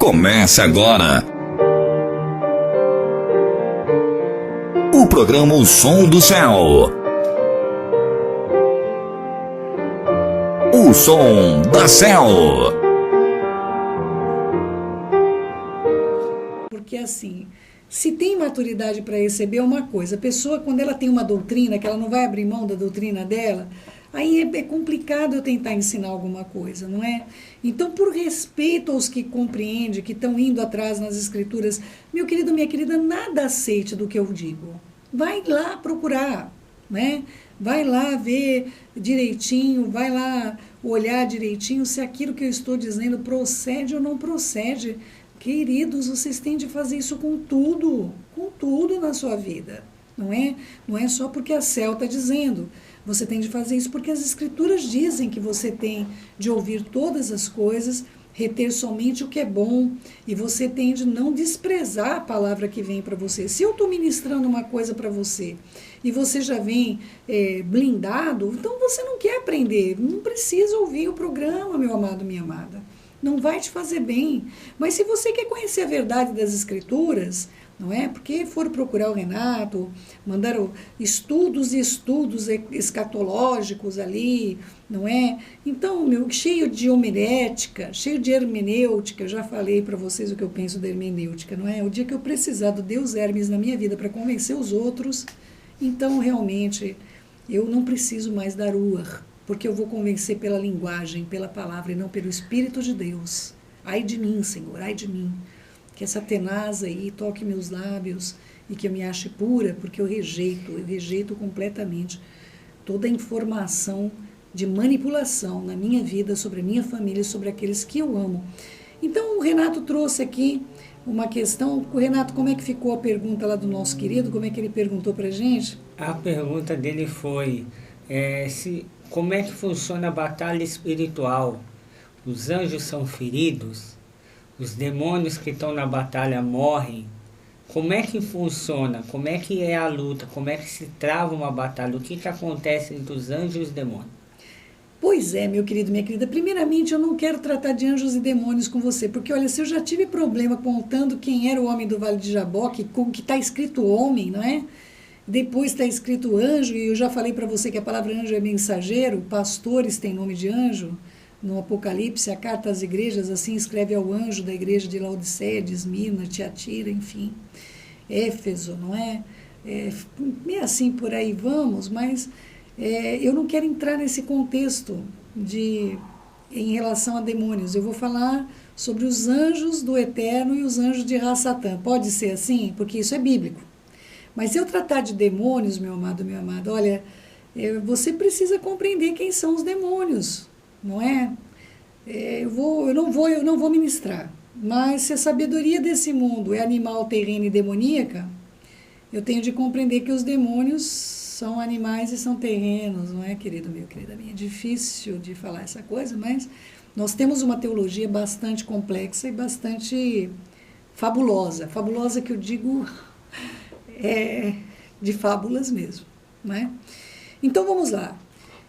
Começa agora o programa O Som do Céu. O Som da Céu. Porque assim, se tem maturidade para receber uma coisa, a pessoa quando ela tem uma doutrina, que ela não vai abrir mão da doutrina dela, aí é complicado eu tentar ensinar alguma coisa, não é? Então, por respeito aos que compreendem, que estão indo atrás nas escrituras, meu querido, minha querida, nada aceite do que eu digo. Vai lá procurar, né? Vai lá ver direitinho, vai lá olhar direitinho se aquilo que eu estou dizendo procede ou não procede. Queridos, vocês têm de fazer isso com tudo na sua vida, não é? Não é só porque a Céu está dizendo. Você tem de fazer isso porque as escrituras dizem que você tem de ouvir todas as coisas, reter somente o que é bom, e você tem de não desprezar a palavra que vem para você. Se eu estou ministrando uma coisa para você e você já vem blindado, então você não quer aprender, não precisa ouvir o programa, meu amado, minha amada. Não vai te fazer bem. Mas se você quer conhecer a verdade das escrituras, não é? Porque foram procurar o Renato, mandaram estudos e estudos escatológicos ali, não é? Então, cheio de homilética, cheio de hermenêutica, eu já falei para vocês o que eu penso da hermenêutica, não é? O dia que eu precisar do Deus Hermes na minha vida para convencer os outros, então realmente eu não preciso mais dar ruach, porque eu vou convencer pela linguagem, pela palavra e não pelo Espírito de Deus. Ai de mim, Senhor, ai de mim. Que essa tenaz aí toque meus lábios e que eu me ache pura, porque eu rejeito completamente toda a informação de manipulação na minha vida, sobre a minha família, sobre aqueles que eu amo. Então o Renato trouxe aqui uma questão. O Renato, como é que ficou a pergunta lá do nosso querido? Como é que ele perguntou pra gente? A pergunta dele foi, como é que funciona a batalha espiritual? Os anjos são feridos? Os demônios que estão na batalha morrem? Como é que funciona? Como é que é a luta? Como é que se trava uma batalha? O que acontece entre os anjos e os demônios? Pois é, meu querido, minha querida. Primeiramente, eu não quero tratar de anjos e demônios com você, porque, olha, se eu já tive problema contando quem era o homem do Vale de Jaboque, que está escrito homem, não é? Depois está escrito anjo, e eu já falei para você que a palavra anjo é mensageiro, pastores têm nome de anjo. No Apocalipse, a carta às igrejas, assim escreve ao anjo da igreja de Laodiceia, de Esmirna, Tiatira, enfim, Éfeso, não é? É assim por aí vamos, mas eu não quero entrar nesse contexto em relação a demônios. Eu vou falar sobre os anjos do Eterno e os anjos de Ra-Satã. Pode ser assim? Porque isso é bíblico. Mas se eu tratar de demônios, meu amado, olha, você precisa compreender quem são os demônios. Não é? Eu não vou ministrar. Mas se a sabedoria desse mundo é animal, terreno e demoníaca, eu tenho de compreender que os demônios são animais e são terrenos, não é, querido meu, querida minha? É difícil de falar essa coisa, mas nós temos uma teologia bastante complexa e bastante fabulosa. Fabulosa que eu digo de fábulas mesmo, não é? Então vamos lá.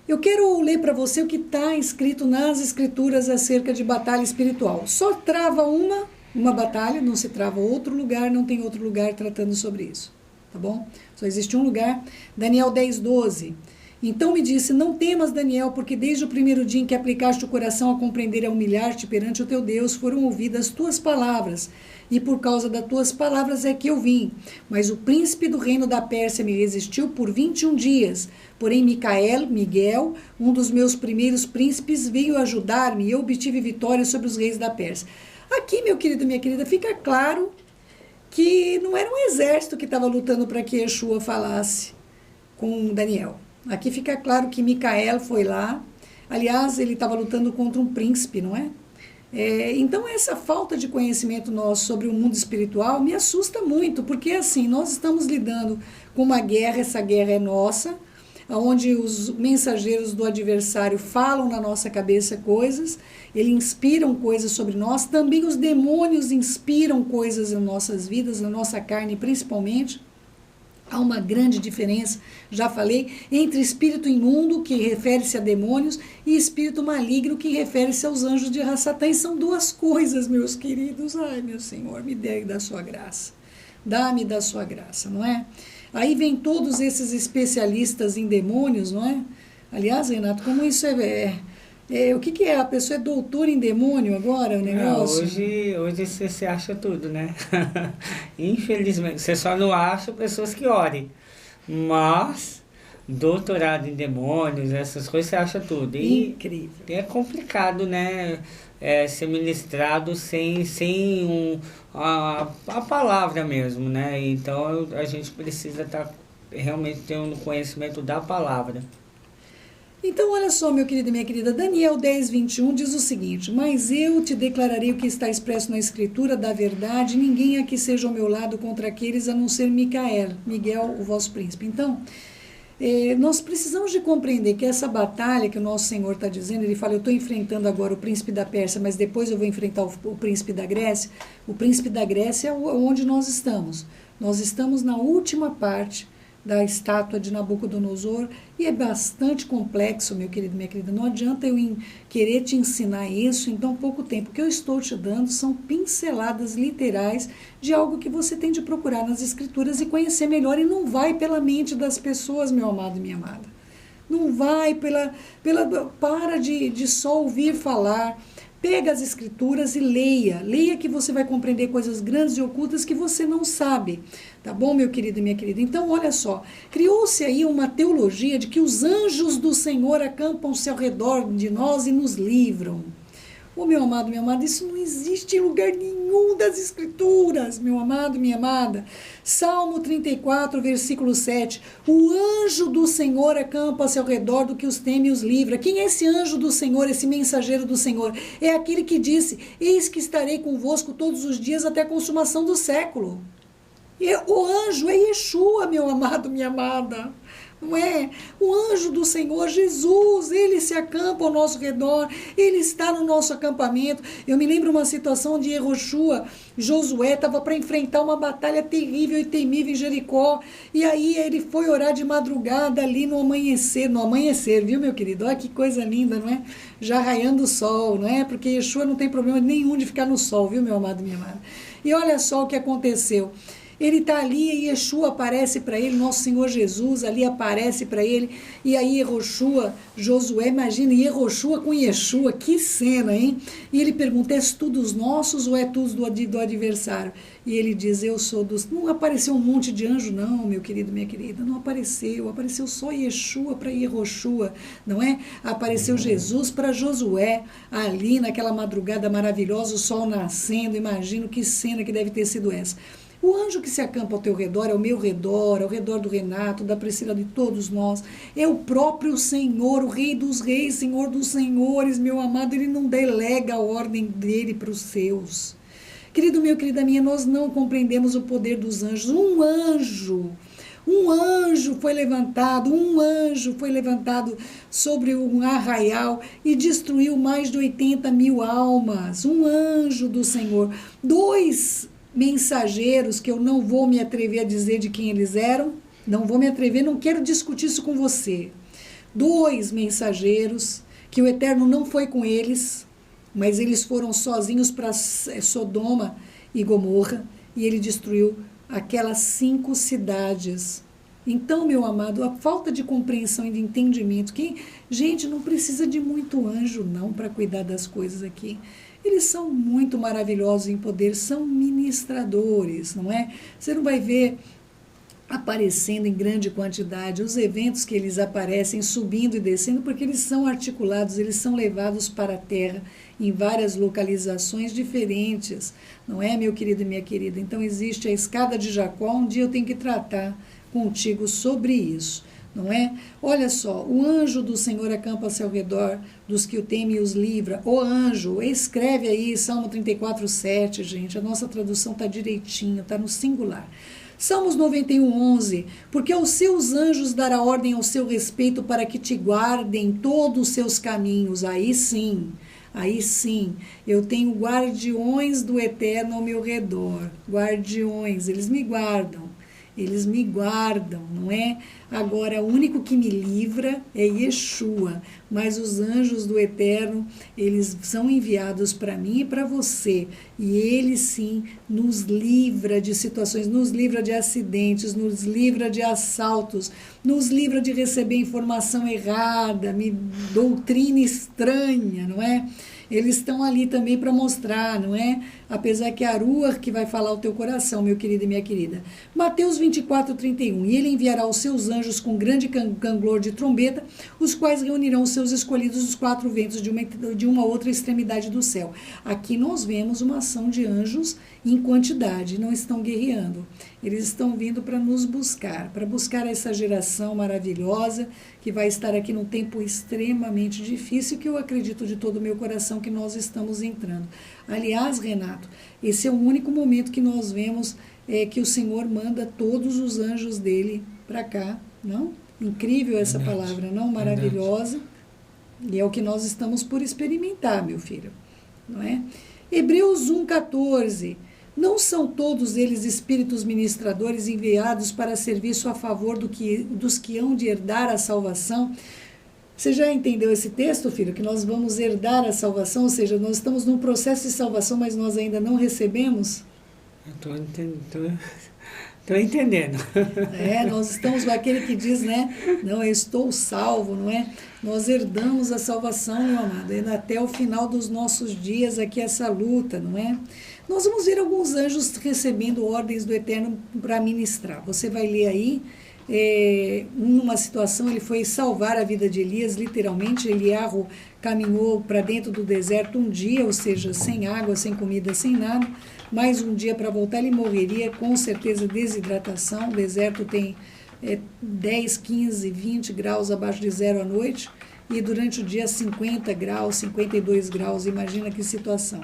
Eu quero ler para você o que está escrito nas escrituras acerca de batalha espiritual. Só trava uma batalha, não se trava outro lugar, não tem outro lugar tratando sobre isso, tá bom? Só existe um lugar, Daniel 10:12. Então me disse, não temas, Daniel, porque desde o primeiro dia em que aplicaste o coração a compreender e a humilhar-te perante o teu Deus, foram ouvidas tuas palavras, e por causa das tuas palavras é que eu vim. Mas o príncipe do reino da Pérsia me resistiu por 21 dias. Porém, Miguel, um dos meus primeiros príncipes, veio ajudar-me e eu obtive vitória sobre os reis da Pérsia. Aqui, meu querido, minha querida, fica claro que não era um exército que estava lutando para que Yeshua falasse com Daniel. Aqui fica claro que Micael foi lá. Aliás, ele estava lutando contra um príncipe, não é? Então, essa falta de conhecimento nosso sobre o mundo espiritual me assusta muito, porque assim, nós estamos lidando com uma guerra, essa guerra é nossa, onde os mensageiros do adversário falam na nossa cabeça coisas, eles inspiram coisas sobre nós, também os demônios inspiram coisas em nossas vidas, na nossa carne principalmente. Há uma grande diferença, já falei, entre espírito imundo, que refere-se a demônios, e espírito maligno, que refere-se aos anjos de Satã. E são duas coisas, meus queridos. Ai, meu Senhor, me dê da sua graça. Dá-me da sua graça, não é? Aí vem todos esses especialistas em demônios, não é? Aliás, Renato, como isso o que é? A pessoa é doutora em demônio agora, o negócio? Hoje você acha tudo, né? Infelizmente, você só não acha pessoas que orem. Mas, doutorado em demônios, essas coisas, você acha tudo. E incrível. É complicado, né? Ser ministrado sem a palavra mesmo, né? Então, a gente precisa estar realmente tendo conhecimento da palavra. Então, olha só, meu querido e minha querida, Daniel 10, 21 diz o seguinte: mas eu te declararei o que está expresso na Escritura da verdade, ninguém aqui seja ao meu lado contra aqueles, a não ser Miguel, o vosso príncipe. Então, nós precisamos de compreender que essa batalha que o nosso Senhor está dizendo, ele fala, eu estou enfrentando agora o príncipe da Pérsia, mas depois eu vou enfrentar o príncipe da Grécia. O príncipe da Grécia é onde nós estamos. Nós estamos na última parte da estátua de Nabucodonosor, e é bastante complexo, meu querido, minha querida. Não adianta eu querer te ensinar isso em tão pouco tempo. O que eu estou te dando são pinceladas literais de algo que você tem de procurar nas Escrituras e conhecer melhor, e não vai pela mente das pessoas, meu amado e minha amada. Não vai para de só ouvir falar. Pega as Escrituras e leia. Leia que você vai compreender coisas grandes e ocultas que você não sabe. Tá bom, meu querido e minha querida? Então, olha só. Criou-se aí uma teologia de que os anjos do Senhor acampam-se ao redor de nós e nos livram. Ô, meu amado, minha amada, isso não existe em lugar nenhum das Escrituras, meu amado, minha amada. Salmo 34, versículo 7. O anjo do Senhor acampa-se ao redor do que os teme e os livra. Quem é esse anjo do Senhor, esse mensageiro do Senhor? É aquele que disse, eis que estarei convosco todos os dias até a consumação do século. E o anjo é Yeshua, meu amado, minha amada. Não é? O anjo do Senhor, Jesus, ele se acampa ao nosso redor, ele está no nosso acampamento. Eu me lembro uma situação onde Josué estava para enfrentar uma batalha terrível e temível em Jericó, e aí ele foi orar de madrugada ali no amanhecer, viu, meu querido? Olha que coisa linda, não é? Já raiando o sol, não é? Porque Yeshua não tem problema nenhum de ficar no sol, viu, meu amado e minha amada? E olha só o que aconteceu. Ele está ali e Yeshua aparece para ele, nosso Senhor Jesus ali aparece para ele, e aí Josué, imagina, Yehoshua com Yeshua, que cena, hein? E ele pergunta, és tu dos nossos ou é tu do adversário? E ele diz, eu sou dos... Não apareceu um monte de anjo não, meu querido, minha querida, não apareceu só Yeshua para Yehoshua, não é? Apareceu Jesus para Josué, ali naquela madrugada maravilhosa, o sol nascendo, imagino que cena que deve ter sido essa. O anjo que se acampa ao teu redor, ao meu redor, ao redor do Renato, da Priscila, de todos nós, é o próprio Senhor, o Rei dos Reis, Senhor dos Senhores, meu amado. Ele não delega a ordem dele para os seus. Querido meu, querida minha, nós não compreendemos o poder dos anjos. Um anjo foi levantado sobre um arraial e destruiu mais de 80 mil almas. Um anjo do Senhor. 2 mensageiros, que eu não vou me atrever a dizer de quem eles eram, não quero discutir isso com você. 2 mensageiros, que o Eterno não foi com eles, mas eles foram sozinhos para Sodoma e Gomorra, e ele destruiu aquelas 5 cidades. Então, meu amado, a falta de compreensão e de entendimento, gente, não precisa de muito anjo não para cuidar das coisas aqui. Eles são muito maravilhosos em poder, são ministradores, não é? Você não vai ver aparecendo em grande quantidade os eventos que eles aparecem subindo e descendo, porque eles são articulados, eles são levados para a terra em várias localizações diferentes, não é, meu querido e minha querida? Então existe a escada de Jacó, um dia eu tenho que tratar contigo sobre isso. Não é? Olha só, o anjo do Senhor acampa-se ao redor dos que o temem e os livra. O anjo, escreve aí Salmo 34, 7, gente, a nossa tradução está direitinho, está no singular. Salmos 91, 11, porque aos seus anjos dará ordem ao seu respeito para que te guardem todos os seus caminhos. Aí sim, eu tenho guardiões do Eterno ao meu redor, guardiões, eles me guardam. eles me guardam, não é? Agora, o único que me livra é Yeshua, mas os anjos do Eterno, eles são enviados para mim e para você, e ele sim nos livra de situações, nos livra de acidentes, nos livra de assaltos, nos livra de receber informação errada, doutrina estranha, não é? Eles estão ali também para mostrar, não é? Apesar que é a Ruach que vai falar o teu coração, meu querido e minha querida. Mateus 24:31. E ele enviará os seus anjos com grande canglor de trombeta, os quais reunirão os seus escolhidos dos quatro ventos de uma outra extremidade do céu. Aqui nós vemos uma ação de anjos em quantidade, não estão guerreando. Eles estão vindo para nos buscar, para buscar essa geração maravilhosa que vai estar aqui num tempo extremamente difícil, que eu acredito de todo o meu coração que nós estamos entrando. Aliás, Renato, esse é o único momento que nós vemos que o Senhor manda todos os anjos dele para cá, não? Incrível essa palavra, não? Maravilhosa. E é o que nós estamos por experimentar, meu filho, não é? Hebreus 1:14. Não são todos eles espíritos ministradores enviados para serviço a favor dos que hão de herdar a salvação? Você já entendeu esse texto, filho? Que nós vamos herdar a salvação, ou seja, nós estamos num processo de salvação, mas nós ainda não recebemos? Estou entendendo. Nós estamos com aquele que diz, né? Não, eu estou salvo, não é? Nós herdamos a salvação, meu amado, até o final dos nossos dias aqui essa luta, não é? Nós vamos ver alguns anjos recebendo ordens do Eterno para ministrar. Você vai ler aí, numa situação, ele foi salvar a vida de Elias, literalmente. Eliarro caminhou para dentro do deserto um dia, ou seja, sem água, sem comida, sem nada. Mais um dia para voltar, ele morreria, com certeza, desidratação. O deserto tem 10, 15, 20 graus abaixo de zero à noite, e durante o dia 50 graus, 52 graus, imagina que situação.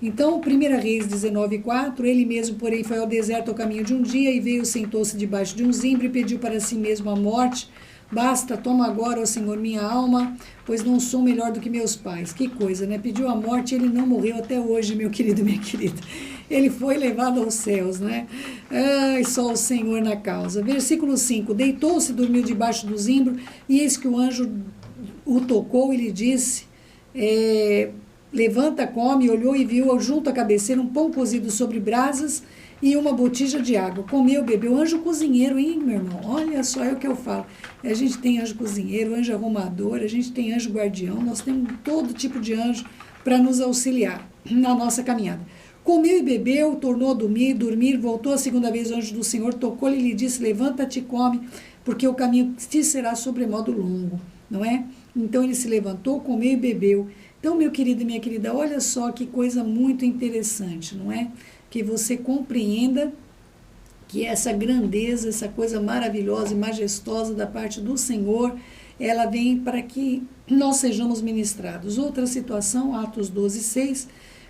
Então, 1 Reis 19:4, ele mesmo, porém, foi ao deserto ao caminho de um dia, e veio, sentou-se debaixo de um zimbro e pediu para si mesmo a morte. Basta, toma agora, ó Senhor, minha alma, pois não sou melhor do que meus pais. Que coisa, né? Pediu a morte, ele não morreu até hoje, meu querido e minha querida. Ele foi levado aos céus, né? Ai, só o Senhor na causa. Versículo 5, deitou-se, dormiu debaixo do zimbro, e eis que o anjo o tocou e lhe disse, levanta, come, olhou e viu junto à cabeceira um pão cozido sobre brasas e uma botija de água. Comeu, bebeu. Anjo cozinheiro, hein, meu irmão? Olha só, é o que eu falo. A gente tem anjo cozinheiro, anjo arrumador, a gente tem anjo guardião, nós temos todo tipo de anjo para nos auxiliar na nossa caminhada. Comeu e bebeu, tornou a dormir, voltou a segunda vez o anjo do Senhor, tocou-lhe e lhe disse, levanta-te e come, porque o caminho te será sobremodo longo, não é? Então ele se levantou, comeu e bebeu. Então, meu querido e minha querida, olha só que coisa muito interessante, não é? Que você compreenda que essa grandeza, essa coisa maravilhosa e majestosa da parte do Senhor, ela vem para que nós sejamos ministrados. Outra situação, Atos 12:6,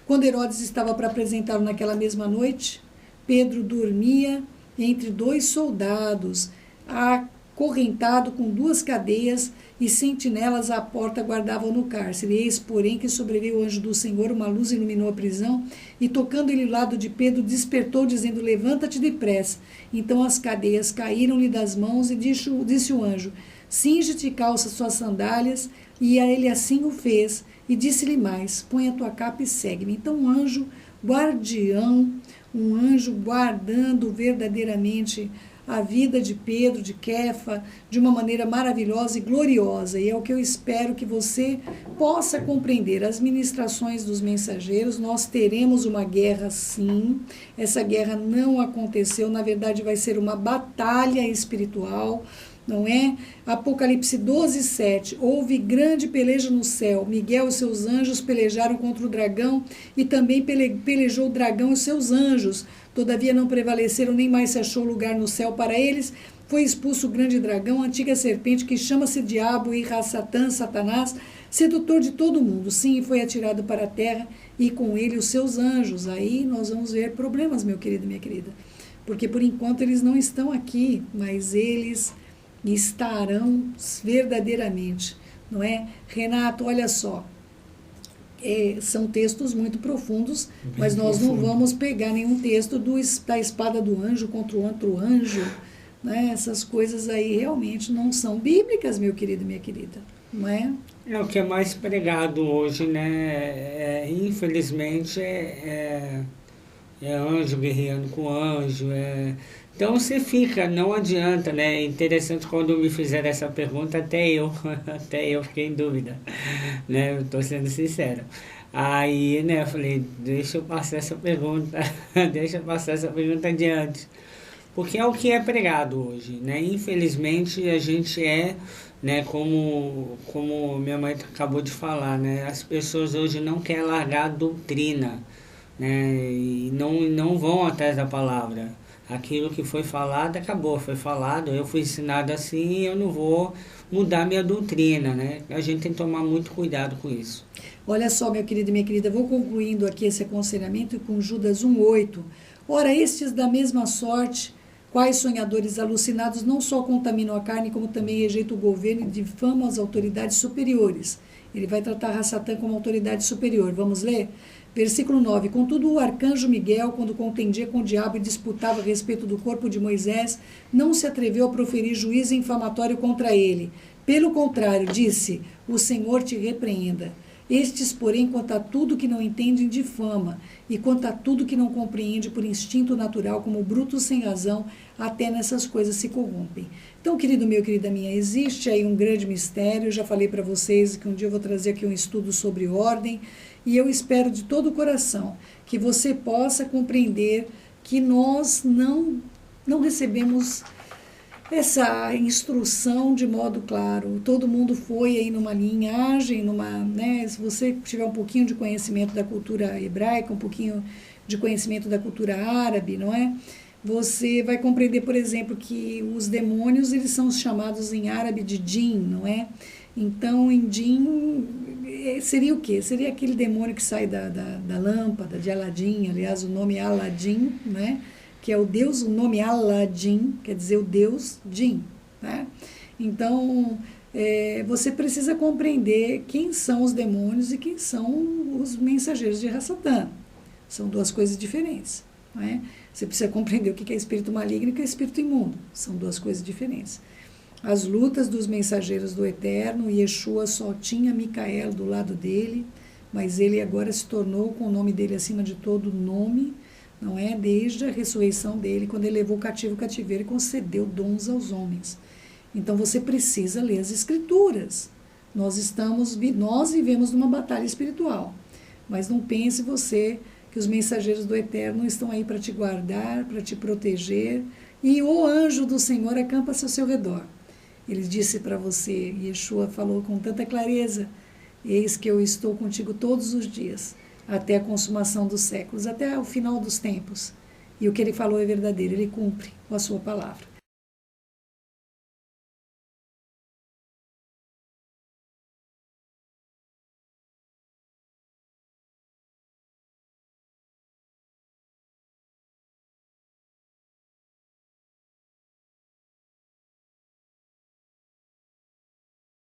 quando Herodes estava para apresentá-lo naquela mesma noite, Pedro dormia entre dois soldados, acorrentado com 2 cadeias, e sentinelas à porta guardavam no cárcere. Eis, porém, que sobreveio o anjo do Senhor, uma luz iluminou a prisão, e tocando-lhe o lado de Pedro, despertou, dizendo, levanta-te depressa. Então as cadeias caíram-lhe das mãos, e disse o anjo, cinge-te e calça suas sandálias, e a ele assim o fez, e disse-lhe mais, põe a tua capa e segue-me. Então um anjo guardião, um anjo guardando verdadeiramente a vida de Pedro, de Quefa, de uma maneira maravilhosa e gloriosa. E é o que eu espero que você possa compreender. As ministrações dos mensageiros, nós teremos uma guerra sim. Essa guerra não aconteceu, na verdade vai ser uma batalha espiritual, não é? Apocalipse 12:7, houve grande peleja no céu, Miguel e seus anjos pelejaram contra o dragão, e também pelejou o dragão e seus anjos, todavia não prevaleceram, nem mais se achou lugar no céu para eles. Foi expulso o grande dragão, a antiga serpente, que chama-se Diabo e Satã, Satanás, sedutor de todo mundo. Sim, foi atirado para a terra, e com ele os seus anjos. Aí nós vamos ver problemas, meu querido e minha querida, porque por enquanto eles não estão aqui, mas eles estarão verdadeiramente, não é? Renato, olha só, são textos muito profundos, mas nós não vamos pegar nenhum texto da espada do anjo contra o outro anjo, né? Essas coisas aí realmente não são bíblicas, meu querido e minha querida, não é? É o que é mais pregado hoje, né? Infelizmente é anjo guerreando com anjo. Então você fica, não adianta, né? É interessante quando me fizeram essa pergunta, até eu fiquei em dúvida, né? Eu estou sendo sincero. Aí, né, eu falei, deixa eu passar essa pergunta, deixa eu passar essa pergunta adiante. Porque é o que é pregado hoje, né? Infelizmente a gente né, como minha mãe acabou de falar, né? As pessoas hoje não querem largar a doutrina, né? E não vão atrás da palavra. Aquilo que foi falado, acabou, foi falado, eu fui ensinado assim, eu não vou mudar minha doutrina, né? A gente tem que tomar muito cuidado com isso. Olha só, meu querido e minha querida, vou concluindo aqui esse aconselhamento com Judas 1,8. Ora, estes da mesma sorte, quais sonhadores alucinados, não só contaminam a carne, como também rejeitam o governo e difamam as autoridades superiores. Ele vai tratar a Satã como autoridade superior. Vamos ler? Versículo 9. Contudo, o arcanjo Miguel, quando contendia com o diabo e disputava a respeito do corpo de Moisés, não se atreveu a proferir juízo infamatório contra ele. Pelo contrário, disse, o Senhor te repreenda. Estes, porém, quanto a tudo que não entendem, difama, e quanto a tudo que não compreende por instinto natural, como brutos sem razão, até nessas coisas se corrompem. Então, querido meu, querida minha, existe aí um grande mistério. Eu já falei para vocês que um dia eu vou trazer aqui um estudo sobre ordem, e eu espero de todo o coração que você possa compreender que nós não recebemos essa instrução de modo claro. Todo mundo foi aí numa linhagem, né? Se você tiver um pouquinho de conhecimento da cultura hebraica, um pouquinho de conhecimento da cultura árabe, não é? Você vai compreender, por exemplo, que os demônios, eles são chamados em árabe de djin, não é? Então, em djin, seria o quê? Seria aquele demônio que sai da lâmpada de Aladim. Aliás, o nome Aladim, né? Que é o Deus, o nome Aladim, quer dizer o Deus Jin, né? Então, você precisa compreender quem são os demônios e quem são os mensageiros de Hassatã. São duas coisas diferentes, não é? Você precisa compreender o que é espírito maligno e o que é espírito imundo. São duas coisas diferentes. As lutas dos mensageiros do Eterno, Yeshua só tinha Micael do lado dele, mas ele agora se tornou com o nome dele acima de todo nome, não é? Desde a ressurreição dele, quando ele levou o cativo o cativeiro e concedeu dons aos homens. Então você precisa ler as Escrituras. Nós vivemos numa batalha espiritual, mas não pense você que os mensageiros do Eterno estão aí para te guardar, para te proteger, e o anjo do Senhor acampa-se ao seu redor. Ele disse para você, Yeshua falou com tanta clareza, eis que eu estou contigo todos os dias, até a consumação dos séculos, até o final dos tempos. E o que ele falou é verdadeiro, ele cumpre com a sua palavra.